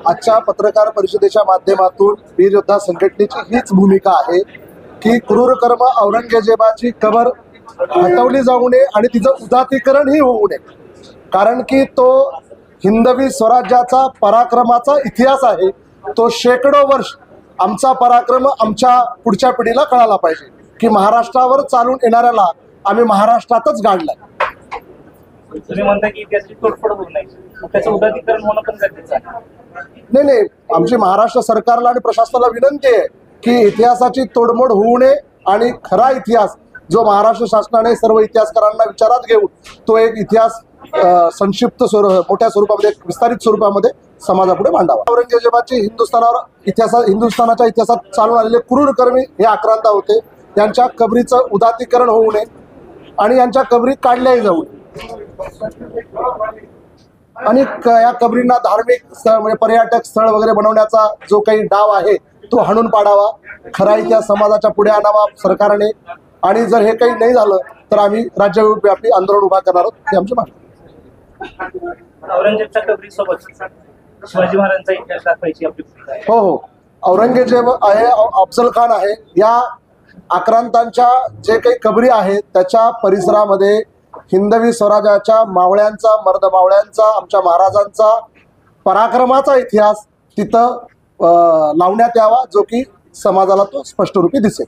आजच्या पत्रकार परिषदेच्या माध्यमातून वीर योद्धा संघटनेची हीच भूमिका आहे की क्रूर कर्म औरंगजेबाची कबर हटवली जाऊ नये आणि तिचं उदात्तीकरणही होऊ नये, कारण की तो हिंदवी स्वराज्याचा पराक्रमाचा इतिहास आहे। तो शेकडो वर्ष आमचा पराक्रम आमच्या पुढच्या पिढीला कळाला पाहिजे की महाराष्ट्रावर चालून येणाऱ्याला आम्ही महाराष्ट्रातच गाडलाय। तुम्ही म्हणता की इतिहासाची तोडफोड होऊ नये, त्याचं उदात्तीकरण होणं पण गरजेचं आहे। नाही, आमची महाराष्ट्र सरकारला आणि प्रशासनाला विनंती आहे की इतिहासाची तोडमोड होऊ नये आणि खरा इतिहास जो महाराष्ट्र शासनाने सर्व इतिहासकारांना विचारात घेऊन तो एक इतिहास संक्षिप्त मोठ्या स्वरूपामध्ये विस्तारित स्वरूपामध्ये समाजापुढे मांडावा। औरंगजेबाची हिंदुस्थानाच्या इतिहासात चालून आलेले क्रूर कर्मी हे आक्रांता होते, त्यांच्या कबरीचं उदात्तीकरण होऊ नये आणि यांच्या कबरी काढल्याही जाऊ नये आणि या कबरींना धार्मिक स्थळ म्हणजे पर्यटक स्थळ वगैरे बनवण्याचा जो काही डाव आहे तो हाणून पाडावा, खरा इतिहास समाजाच्या पुढे आणावा सरकारने। आणि जर हे काही नाही झालं तर आम्ही राज्यव्यापी आंदोलन उभा करणार आहोत, ही आमची मागणी। औरंगजेबच्या कबरीसोबत शिवाजी महाराजांचा इतिहास दाखवायची आपली भूमिका आहे। हो, औरंगजेब आहे, अफजल खान आहे, या आक्रांतांच्या जे काही कबरी आहेत त्याच्या परिसरामध्ये हिंदवी स्वराज्याच्या मावळ्यांचा, मर्द मावळ्यांचा, आमच्या महाराजांचा पराक्रमाचा इतिहास तिथं लावण्यात यावा, जो की समाजाला तो स्पष्टरूपी दिसेल।